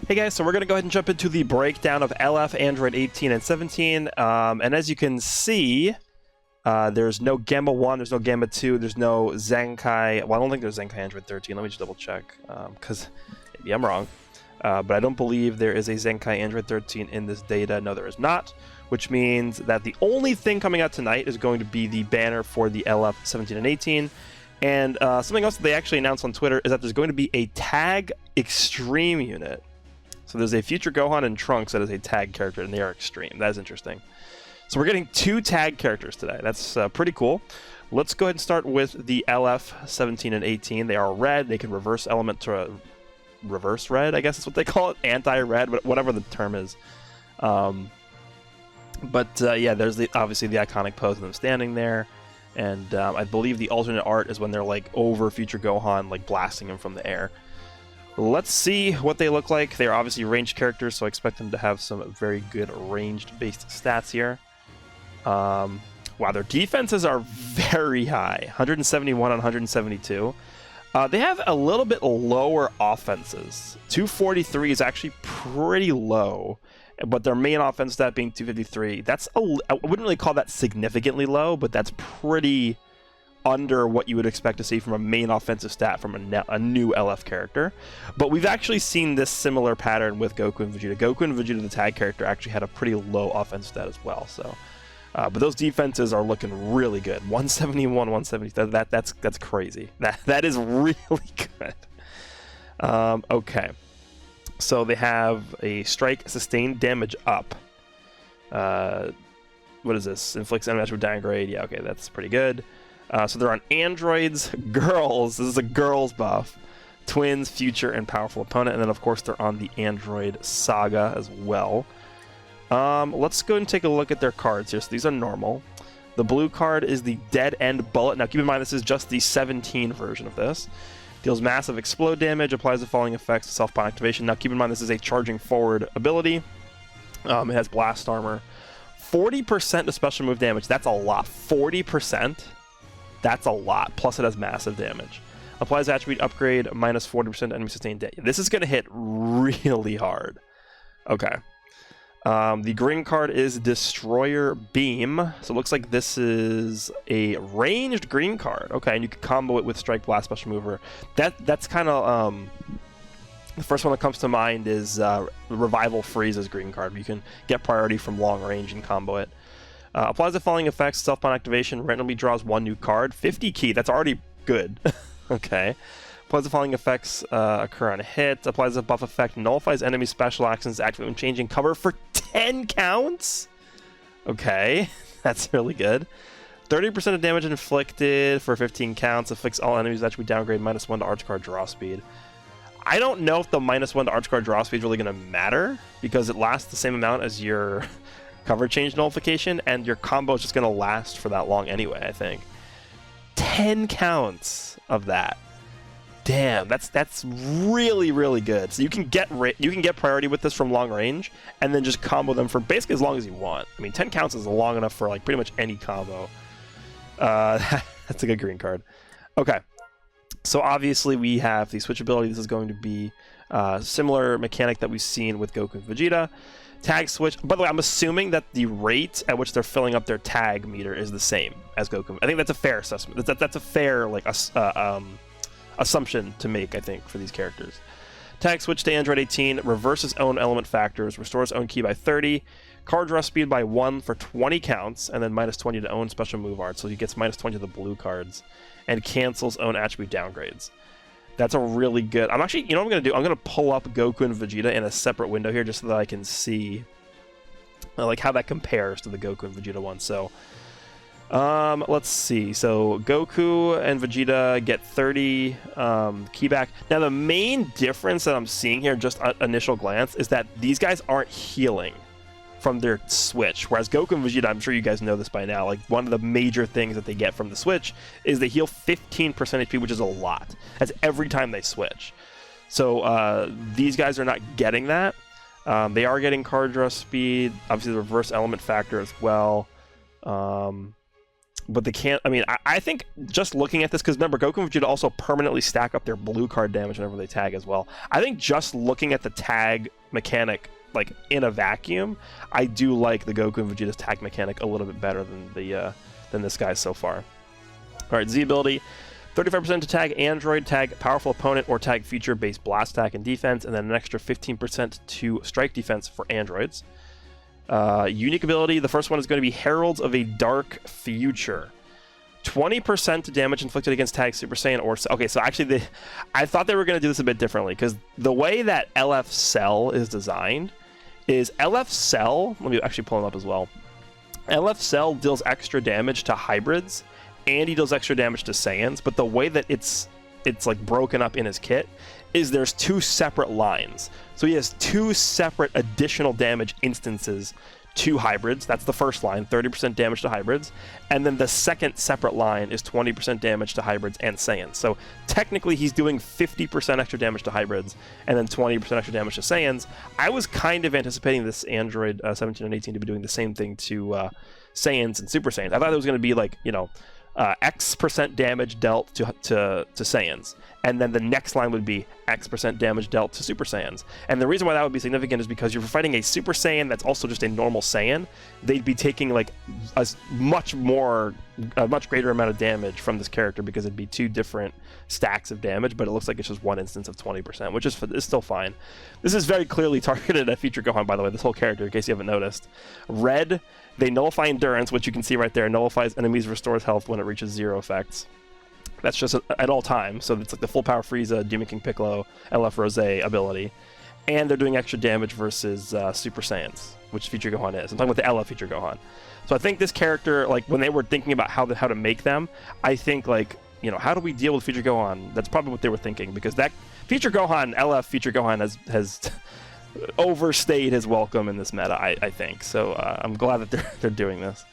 Hey guys, so we're going to go ahead and jump into the breakdown of LF, Android 18 and 17. And as you can see, there's no Gamma 1, there's no Gamma 2, there's no Zenkai. Well, I don't think there's Zenkai Android 13. Let me just double check, because maybe I'm wrong. But I don't believe there is a Zenkai Android 13 in this data. No, there is not, which means that the only thing coming out tonight is going to be the banner for the LF 17 and 18. And something else that they actually announced on Twitter is that there's going to be a Tag Extreme unit. So there's a future Gohan and Trunks that is a tag character, and they are extreme. That is interesting. So we're getting 2 tag characters today. That's pretty cool. Let's go ahead and start with the LF 17 and 18. They are red. They can reverse element to reverse red, I guess is what they call it. Anti-red, whatever the term is. Yeah, there's obviously the iconic pose of them standing there. And I believe the alternate art is when they're like over future Gohan, like blasting him from the air. Let's see what they look like. They're obviously ranged characters, so I expect them to have some very good ranged-based stats here. Wow, their defenses are very high. 171 on 172. They have a little bit lower offenses. 243 is actually pretty low, but their main offense stat being 253. I wouldn't really call that significantly low, but that's pretty under what you would expect to see from a main offensive stat from a new LF character. But we've actually seen this similar pattern with Goku and Vegeta. Goku and Vegeta, the tag character, actually had a pretty low offensive stat as well. So, but those defenses are looking really good. 171, 170. That's crazy. That is really good. Okay. So they have a strike, sustained damage up. What is this? Inflicts enemy with downgrade. Yeah, okay, that's pretty good. So they're on androids, girls. This is a girls buff. Twins, future, and powerful opponent. And then, of course, they're on the android saga as well. Let's go and take a look at their cards here. So these are normal. The blue card is the Dead End Bullet. Now, keep in mind, this is just the 17 version of this. Deals massive explode damage, applies the following effects to self-spawn activation. Now, keep in mind, this is a charging forward ability. It has blast armor. 40% of special move damage. That's a lot. 40%? That's a lot. Plus, it has massive damage. Applies attribute upgrade, minus 40% enemy sustained damage. This is going to hit really hard. Okay. The green card is Destroyer Beam. So it looks like this is a ranged green card. Okay, and you can combo it with Strike Blast Special Mover. That's kind of... the first one that comes to mind is Revival Frieza's green card. You can get priority from long range and combo it. Applies the following effects: self-spawn activation, randomly draws 1 new card. 50 key, that's already good. Okay. Applies the following effects occur on a hit. Applies a buff effect, nullifies enemy special actions, activate when changing cover for 10 counts? Okay, that's really good. 30% of damage inflicted for 15 counts. Afflicts all enemies that should be downgrade -1 to arch card draw speed. I don't know if the -1 to arch card draw speed is really going to matter, because it lasts the same amount as your cover change nullification, and your combo is just going to last for that long anyway, I think. 10 counts of that. Damn, that's really good. So you can get priority with this from long range, and then just combo them for basically as long as you want. I mean, 10 counts is long enough for like pretty much any combo. That's a good green card. Okay, so obviously we have the switch ability. This is going to be a similar mechanic that we've seen with Goku and Vegeta. Tag switch. By the way, I'm assuming that the rate at which they're filling up their tag meter is the same as Goku. I think that's a fair assessment. That's a fair assumption to make, I think, for these characters. Tag switch to Android 18, reverses own element factors, restores own key by 30, card draw speed by 1 for 20 counts, and then -20 to own special move art, so he gets -20 to the blue cards, and cancels own attribute downgrades. That's a really good... I'm actually... You know what I'm going to do? I'm going to pull up Goku and Vegeta in a separate window here just so that I can see like how that compares to the Goku and Vegeta one. So, let's see. So, Goku and Vegeta get 30 key back. Now, the main difference that I'm seeing here, just at initial glance, is that these guys aren't healing from their switch, whereas Goku and Vegeta, I'm sure you guys know this by now, like one of the major things that they get from the switch is they heal 15% HP, which is a lot. That's every time they switch. So these guys are not getting that. They are getting card draw speed, obviously the reverse element factor as well. but they can't. I mean, I think just looking at this, because remember, Goku and Vegeta also permanently stack up their blue card damage whenever they tag as well. I think just looking at the tag mechanic, like in a vacuum, I do like the Goku and Vegeta's tag mechanic a little bit better than this guy so far. All right, Z ability. 35% to tag android, tag powerful opponent, or tag feature-based blast attack and defense, and then an extra 15% to strike defense for androids. Unique ability, the first one is going to be Heralds of a Dark Future. 20% to damage inflicted against tag Super Saiyan or... Okay, so actually, I thought they were going to do this a bit differently, because the way that LF Cell is designed is LF Cell... Let me actually pull them up as well. LF Cell deals extra damage to hybrids, and he deals extra damage to Saiyans, but the way that it's like broken up in his kit is there's 2 separate lines. So he has 2 separate additional damage instances to hybrids. That's the first line, 30% damage to hybrids. And then the second separate line is 20% damage to hybrids and Saiyans. So technically he's doing 50% extra damage to hybrids and then 20% extra damage to Saiyans. I was kind of anticipating this Android 17 and 18 to be doing the same thing to Saiyans and Super Saiyans. I thought it was going to be like, you know, X% damage dealt to Saiyans, and then the next line would be X% damage dealt to Super Saiyans. And the reason why that would be significant is because you're fighting a Super Saiyan that's also just a normal Saiyan. They'd be taking like a much greater amount of damage from this character, because it'd be 2 different stacks of damage, but it looks like it's just one instance of 20%, which is still fine. This is very clearly targeted at Future Gohan, by the way, this whole character, in case you haven't noticed. Red, they nullify endurance, which you can see right there. Nullifies enemies, restores health when it reaches 0 effects. That's just at all times, so it's like the full power Frieza, Demon King Piccolo, LF Rose ability. And they're doing extra damage versus Super Saiyans, which Future Gohan is. I'm talking about the LF Future Gohan. So I think this character, like when they were thinking about how to make them, I think like, you know, how do we deal with Future Gohan? That's probably what they were thinking, because that Future Gohan, LF Future Gohan has overstayed his welcome in this meta, I think. So I'm glad that they're doing this.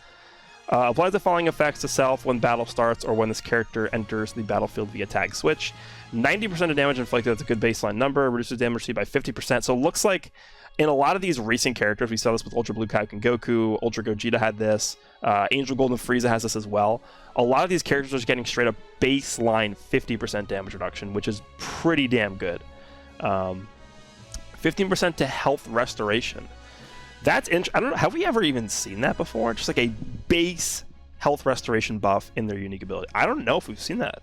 Applies the following effects to self when battle starts or when this character enters the battlefield via tag switch. 90% of damage inflicted, that's a good baseline number. Reduces damage received by 50%. So it looks like in a lot of these recent characters, we saw this with Ultra Blue Kaioken Goku, Ultra Gogeta had this, Angel Golden Frieza has this as well. A lot of these characters are just getting straight up baseline 50% damage reduction, which is pretty damn good. 15% to health restoration. That's I don't know, have we ever even seen that before? Just like a base health restoration buff in their unique ability. I don't know if we've seen that.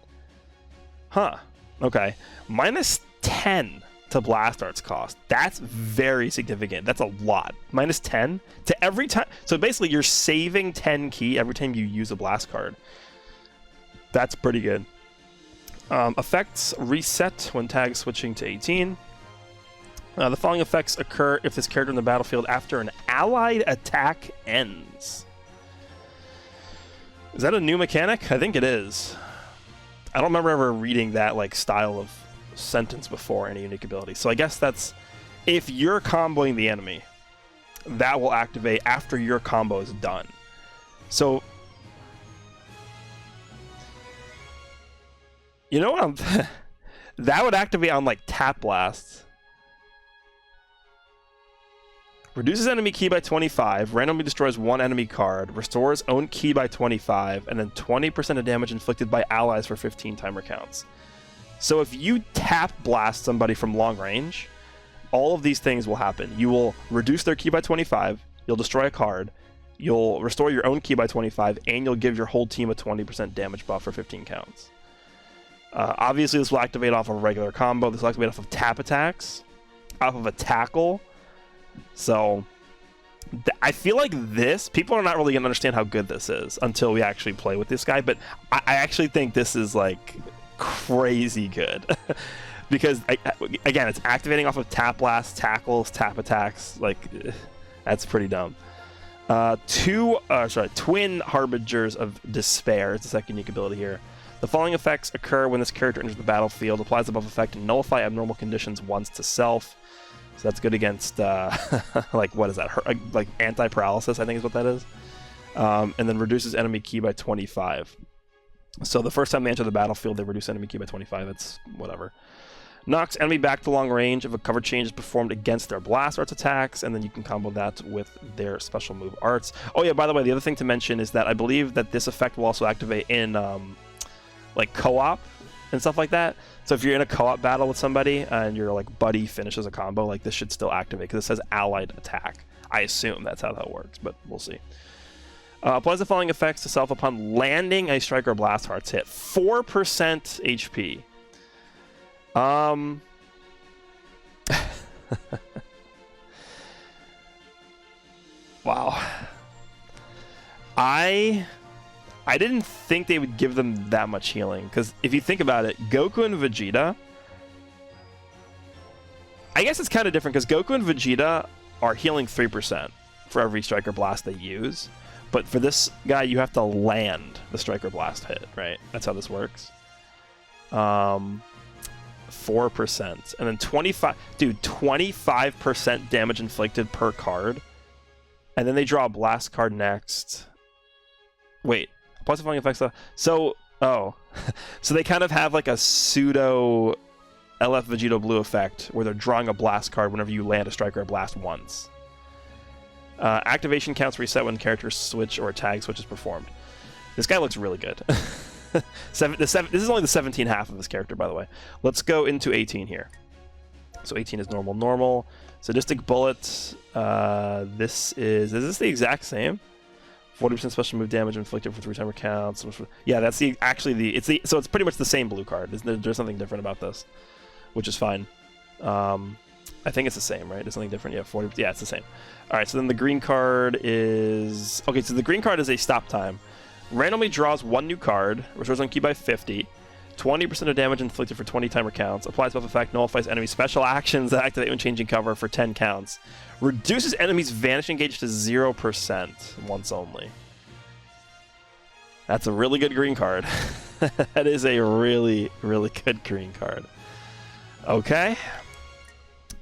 Huh. Okay. Minus 10 to blast arts cost. That's very significant. That's a lot. Minus 10 to every time. So basically you're saving 10 ki every time you use a blast card. That's pretty good. Effects reset when tag switching to 18. The following effects occur if this character in the battlefield after an allied attack ends. Is that a new mechanic? I think it is. I don't remember ever reading that like style of sentence before in a unique ability. So I guess that's if you're comboing the enemy, that will activate after your combo is done. So you know what that would activate on like tap blasts. Reduces enemy ki by 25, randomly destroys 1 enemy card, restores own ki by 25, and then 20% of damage inflicted by allies for 15 timer counts. So if you tap blast somebody from long range, all of these things will happen. You will reduce their ki by 25, you'll destroy a card, you'll restore your own ki by 25, and you'll give your whole team a 20% damage buff for 15 counts. Obviously, this will activate off of a regular combo. This will activate off of tap attacks, off of a tackle. So I feel like this, people are not really going to understand how good this is until we actually play with this guy, but I actually think this is like crazy good. Because again, it's activating off of tap blasts, tackles, tap attacks. Like, that's pretty dumb. Twin Harbingers of Despair is the second unique ability here. The following effects occur when this character enters the battlefield. Applies the buff effect and nullify abnormal conditions once to self. So that's good against, like, what is that? Like, anti-paralysis, I think is what that is. And then reduces enemy ki by 25. So the first time they enter the battlefield, they reduce enemy ki by 25. It's whatever. Knocks enemy back to long range if a cover change is performed against their blast arts attacks, and then you can combo that with their special move arts. Oh yeah, by the way, the other thing to mention is that I believe that this effect will also activate in like co-op and stuff like that. So if you're in a co-op battle with somebody and your like buddy finishes a combo, like this should still activate because it says allied attack. I assume that's how that works, but we'll see. Applies the following effects to self upon landing a strike or blast hearts hit. 4% HP. Wow. I didn't think they would give them that much healing, because if you think about it, Goku and Vegeta, I guess it's kind of different because Goku and Vegeta are healing 3% for every striker blast they use, but for this guy you have to land the striker blast hit, right? That's how this works. 4%, and then 25% damage inflicted per card, and then they draw a blast card next. Wait, plus the following effects. So so they kind of have like a pseudo LF Vegito Blue effect where they're drawing a blast card whenever you land a strike or a blast once. Activation counts reset when character switch or tag switch is performed. This guy looks really good. This is only the 17 half of this character, by the way. Let's go into 18 here. So 18 is normal. Sadistic Bullet. Is this the exact same? 40% special move damage inflicted for 3 timer counts. Yeah, that's so it's pretty much the same blue card. There's something different about this, which is fine. I think it's the same, right? There's something different. Yeah, 40. Yeah, it's the same. All right, so then the green card is okay. So the green card is a stop time. Randomly draws 1 new card, restores on key by 50, 20% of damage inflicted for 20 timer counts, applies buff effect, nullifies enemy special actions that activate when changing cover for 10 counts, reduces enemies' vanishing gauge to 0% once only. That's a really good green card. That is a really, really good green card. Okay.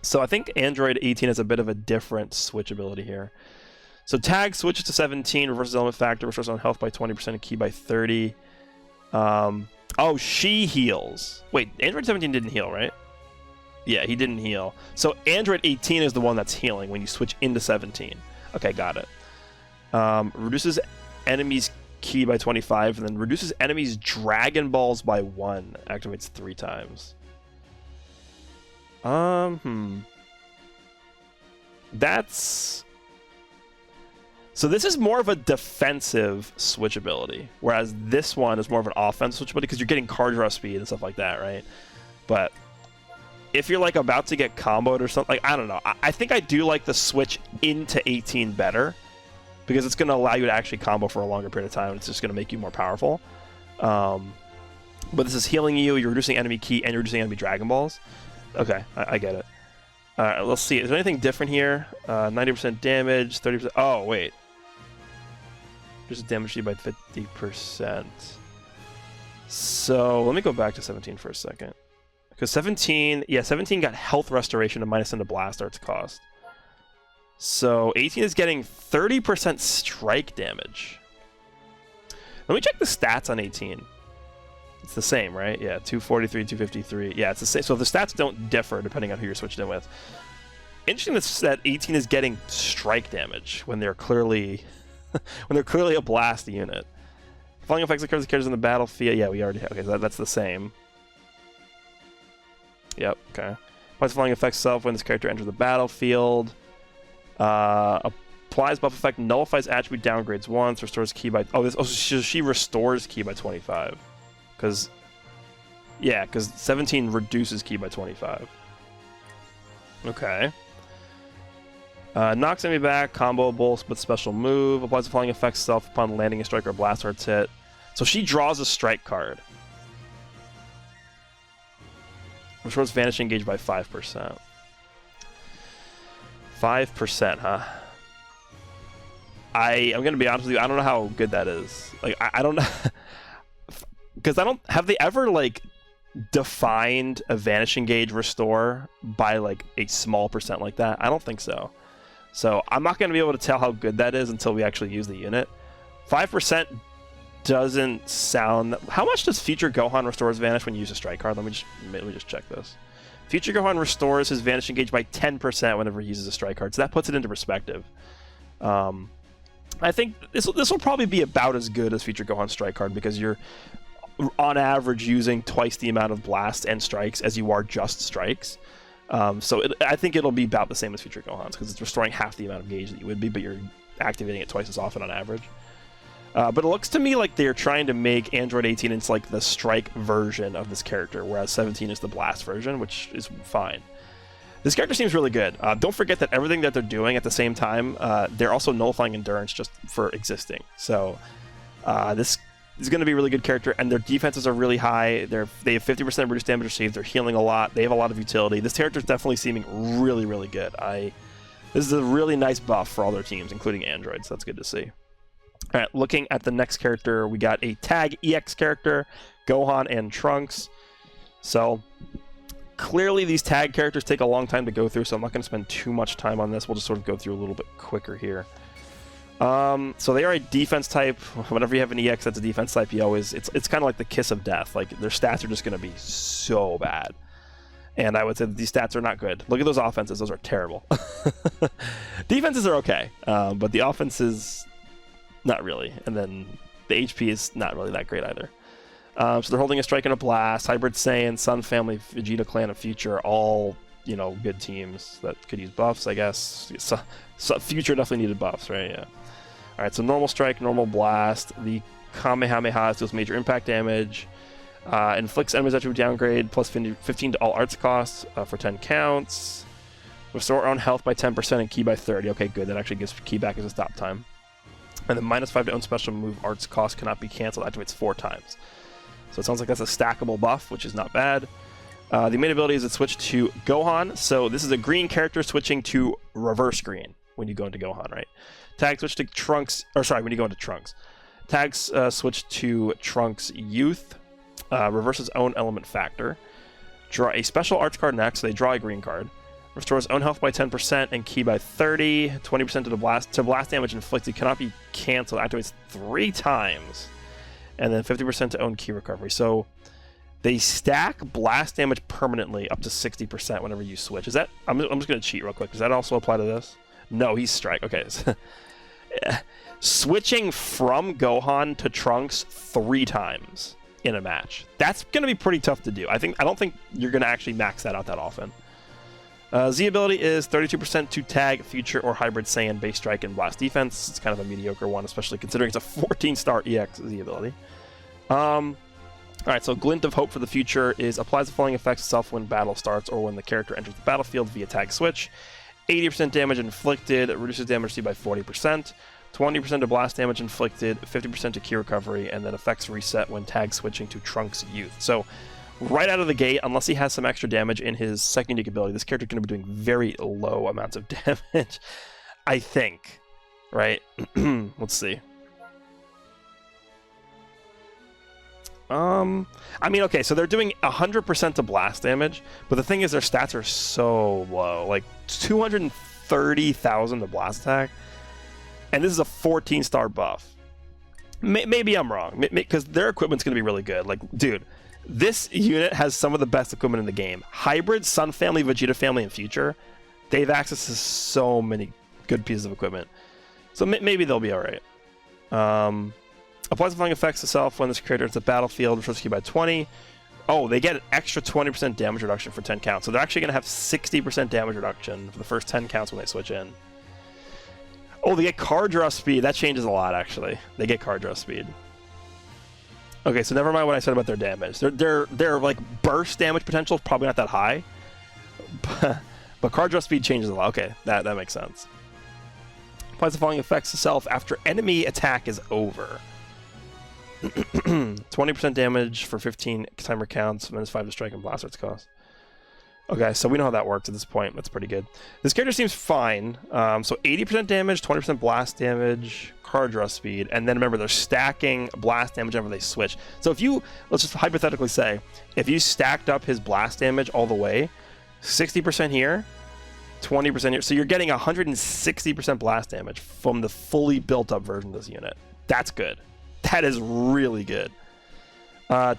So I think Android 18 has a bit of a different switch ability here. So tag switches to 17, reverses element factor, restores on health by 20% and key by 30. Oh, she heals. Wait, Android 17 didn't heal, right? Yeah, he didn't heal. So Android 18 is the one that's healing when you switch into 17. Okay, got it. Reduces enemies' key by 25, and then reduces enemies' Dragon Balls by 1. Activates 3 times. That's... So this is more of a defensive switch ability, whereas this one is more of an offensive switch ability because you're getting card draw speed and stuff like that, right? But if you're like about to get comboed or something, like I don't know. I think I do like the switch into 18 better because it's going to allow you to actually combo for a longer period of time. It's just going to make you more powerful. But this is healing you. You're reducing enemy key and you're reducing enemy Dragon Balls. Okay, I get it. All right, let's see. Is there anything different here? 90% damage, 30%. Oh, wait. There's a damage you by 50%. So let me go back to 17 for a second. Because 17 got health restoration and minus into blast arts cost. So 18 is getting 30% strike damage. Let me check the stats on 18. It's the same, right? Yeah, 243, 253. Yeah, it's the same. So the stats don't differ depending on who you're switched in with. Interesting that 18 is getting strike damage when they're clearly a blast unit. Following effects occurs to characters in the battlefield. Yeah, we already have. Okay, so that's the same. Yep, okay. Applies flying effects self when this character enters the battlefield. Applies buff effect, nullifies attribute downgrades once, restores key by... she restores key by 25. Because 17 reduces key by 25. Okay. Knocks enemy back, comboable with special move, applies the following effects self upon landing a strike or blast arts hit. So she draws a strike card. Restores vanishing gauge by 5%. 5%, huh? I'm gonna be honest with you, I don't know how good that is. Like I don't know because have they ever like defined a vanishing gauge restore by like a small percent like that? I don't think so. So I'm not going to be able to tell how good that is until we actually use the unit. 5% doesn't sound... How much does future Gohan restores vanish when you use a strike card? Let me just check this. Future Gohan restores his vanishing gauge by 10% whenever he uses a strike card, so that puts it into perspective. I think this will probably be about as good as Future Gohan's strike card, because you're on average using twice the amount of blasts and strikes as you are just strikes. So I think it'll be about the same as Future Gohan's, because it's restoring half the amount of gauge that you would be, but you're activating it twice as often on average. But it looks to me like they're trying to make Android 18 into like the strike version of this character, whereas 17 is the blast version, which is fine. This character seems really good. Don't forget that everything that they're doing at the same time, they're also nullifying endurance just for existing. So this is going to be a really good character, and their defenses are really high. They have 50% reduced damage received. They're healing a lot. They have a lot of utility. This character is definitely seeming really, really good. This is a really nice buff for all their teams, including Androids. That's good to see. All right, looking at the next character, we got a Tag EX character, Gohan and Trunks. So clearly these tag characters take a long time to go through, so I'm not going to spend too much time on this. We'll just sort of go through a little bit quicker here. So they are a defense type. Whenever you have an EX that's a defense type, it's kind of like the kiss of death. Like, their stats are just going to be so bad. And I would say that these stats are not good. Look at those offenses. Those are terrible. Defenses are okay, but the offenses, not really. And then the HP is not really that great either. So they're holding a strike and a blast. Hybrid Saiyan, Sun Family, Vegeta Clan, and Future, all, good teams that could use buffs, I guess. So Future definitely needed buffs, right? Yeah. All right, so normal strike, normal blast. The Kamehameha deals major impact damage. Inflicts enemies attribute downgrade, plus 15 to all arts costs for 10 counts. Restore own health by 10% and ki by 30. Okay, good. That actually gives ki back as a stop time. And then -5 to own special move arts cost cannot be canceled. Activates 4 times. So it sounds like that's a stackable buff, which is not bad. The main ability is it switched to Gohan. So this is a green character switching to reverse green when you go into Gohan, right? Tag switch to Trunks, when you go into Trunks. Tags switch to Trunks Youth. Reverses own element factor. Draw a special arts card next, so they draw a green card. Restores own health by 10% and ki by 30. 20% to blast damage inflicted cannot be canceled. Activates 3 times. And then 50% to own ki recovery. So they stack blast damage permanently up to 60% whenever you switch. Is that? I'm just going to cheat real quick. Does that also apply to this? No, he's strike. Okay. Switching from Gohan to Trunks 3 times in a match. That's going to be pretty tough to do. I don't think you're going to actually max that out that often. Z ability is 32% to Tag, Future, or Hybrid Saiyan base strike and blast defense. It's kind of a mediocre one, especially considering it's a 14-star EX Z ability. Alright, so Glint of Hope for the Future is applies the following effects itself when battle starts or when the character enters the battlefield via Tag switch. 80% damage inflicted, reduces damage received by 40%. 20% to blast damage inflicted, 50% to ki recovery, and then effects reset when Tag switching to Trunks Youth. So right out of the gate, unless he has some extra damage in his second unique ability, this character is going to be doing very low amounts of damage, I think. Right? Let's see. Okay, so they're doing 100% to blast damage, but the thing is their stats are so low. Like, 230,000 to blast attack, and this is a 14-star buff. Maybe I'm wrong, because their equipment's going to be really good. Like, dude, this unit has some of the best equipment in the game. Hybrid, Sun Family, Vegeta Family, and Future, they have access to so many good pieces of equipment. So maybe they'll be alright. Applies the following effects itself when this character enters the battlefield, restores ki by 20. Oh, they get an extra 20% damage reduction for 10 counts. So they're actually going to have 60% damage reduction for the first 10 counts when they switch in. Oh, they get card draw speed. That changes a lot, actually. They get card draw speed. Okay, so never mind what I said about their damage. Their like burst damage potential is probably not that high, but card draw speed changes a lot. Okay, that makes sense. Applies the following effects itself after enemy attack is over. 20% damage for 15 timer counts, -5 to strike and blast arts cost. Okay, so we know how that works at this point. That's pretty good. This character seems fine. So 80% damage, 20% blast damage, card draw speed, and then remember they're stacking blast damage whenever they switch. So if you, let's just hypothetically say, if you stacked up his blast damage all the way, 60% here, 20% here, so you're getting 160% blast damage from the fully built up version of this unit. That's good. That is really good.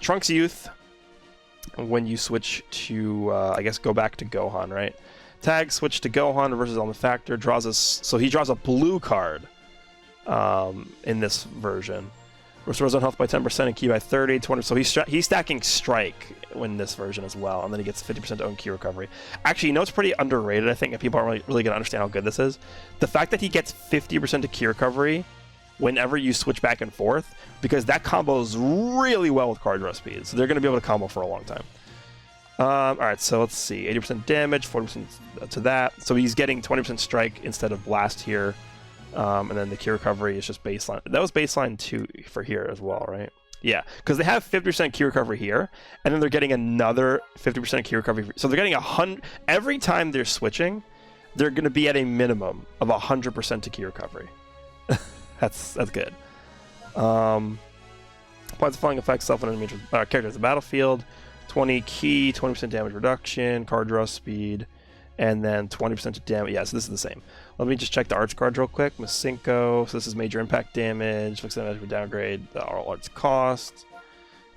Trunks Youth. when you switch to, I guess, go back to Gohan, right? Tag, switch to Gohan, versus on the factor, draws us. So he draws a blue card in this version. Restores on health by 10% and ki by 30, 20. So he's stacking strike in this version as well, and then he gets 50% own ki recovery. Actually, you know it's pretty underrated, I think, and people aren't really going to understand how good this is. The fact that he gets 50% of ki recovery whenever you switch back and forth, because that combos really well with card draw speed, so they're going to be able to combo for a long time. Alright, so let's see, 80% damage, 40% to that. So he's getting 20% strike instead of blast here. And then the ki recovery is just baseline. That was baseline 2 for here as well, right? Yeah, because they have 50% ki recovery here, and then they're getting another 50% ki recovery. So they're getting 100 every time they're switching. They're going to be at a minimum of 100% to ki recovery. that's good. Applies the following effects self and enemy characters in the battlefield: 20 ki, 20% damage reduction, card draw speed, and then 20% to damage. Yeah, so this is the same. Let me just check the arts cards real quick. Masenko, so this is major impact damage, fixed damage with downgrade, the all arts cost.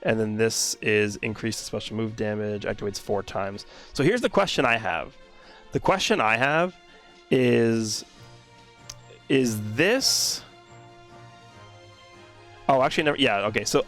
And then this is increased special move damage, activates 4 times. So here's the question I have. The question I have is this... Oh, actually, never. Yeah, okay, so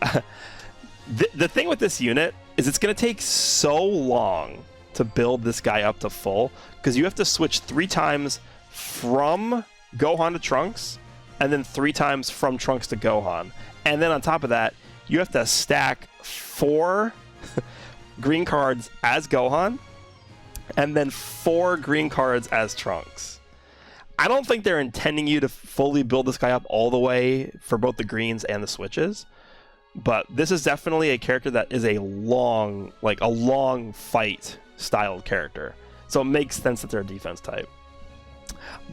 the thing with this unit is it's going to take so long to build this guy up to full, because you have to switch 3 times from Gohan to Trunks, and then 3 times from Trunks to Gohan. And then on top of that, you have to stack 4 green cards as Gohan, and then 4 green cards as Trunks. I don't think they're intending you to fully build this guy up all the way for both the greens and the switches, but this is definitely a character that is a long fight styled character. So it makes sense that they're a defense type.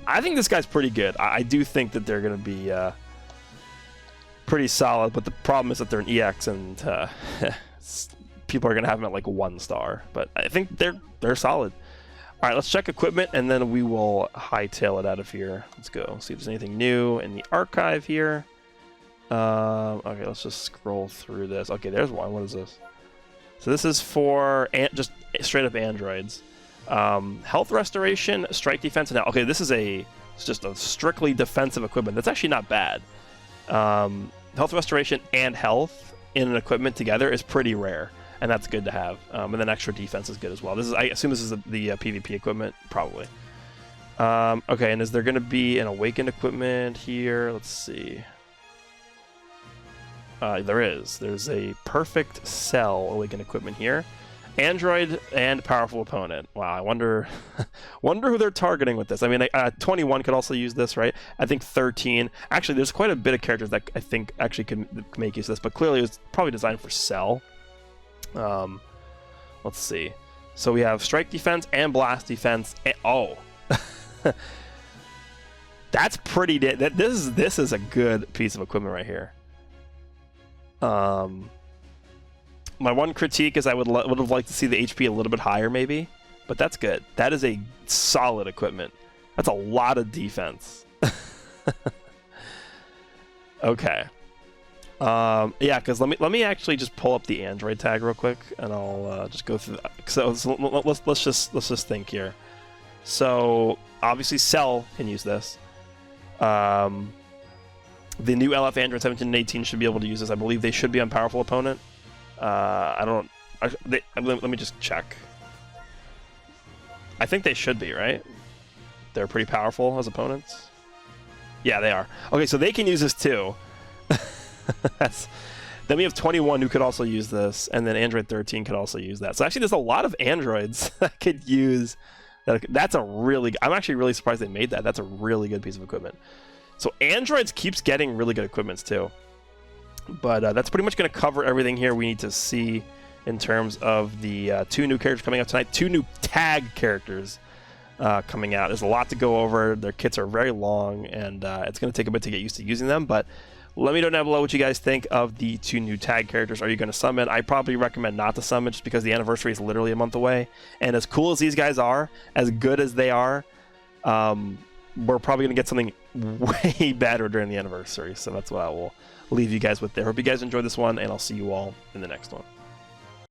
I think this guy's pretty good. I do think that they're going to be pretty solid, but the problem is that they're an EX, and people are going to have them at like 1 star. But I think they're solid. All right, let's check equipment, and then we will hightail it out of here. Let's go see if there's anything new in the archive here. Okay, let's just scroll through this. Okay, there's one. What is this? So this is for just straight up androids. Health restoration, strike defense, and okay, this is just a strictly defensive equipment. That's actually not bad. Health restoration and health in an equipment together is pretty rare, and that's good to have. And then extra defense is good as well. I assume this is the PvP equipment, probably. Okay, and is there going to be an awakened equipment here? Let's see. There is. There's a perfect cell awakened equipment here. Android and powerful opponent. Wow, I wonder who they're targeting with this. I mean, 21 could also use this, right? I think 13. Actually, there's quite a bit of characters that I think actually could make use of this, but clearly it was probably designed for Cell. Let's see. So we have strike defense and blast defense. Oh, that's pretty. This is a good piece of equipment right here. My one critique is I would have liked to see the HP a little bit higher, maybe, but that's good. That is a solid equipment. That's a lot of defense. Okay. Yeah, because let me actually just pull up the Android tag real quick, and I'll just go through. So let's just think here. So obviously, Cell can use this. The new LF Android 17 and 18 should be able to use this. I believe they should be on powerful opponent. Let me just check. I think they should be, right? They're pretty powerful as opponents. Yeah, they are. Okay, so they can use this too. Then we have 21 who could also use this, and then Android 13 could also use that. So actually, there's a lot of androids that could use that. That's a really. I'm actually really surprised they made that. That's a really good piece of equipment. So androids keeps getting really good equipments too. But that's pretty much going to cover everything here we need to see in terms of the 2 new characters coming out tonight. 2 new tag characters coming out. There's a lot to go over. Their kits are very long, and it's going to take a bit to get used to using them. But let me know down below what you guys think of the 2 new tag characters. Are you going to summon? I probably recommend not to summon just because the anniversary is literally a month away. And as cool as these guys are, as good as they are, we're probably going to get something way better during the anniversary. So that's what I will leave you guys with there. Hope you guys enjoyed this one, and I'll see you all in the next one.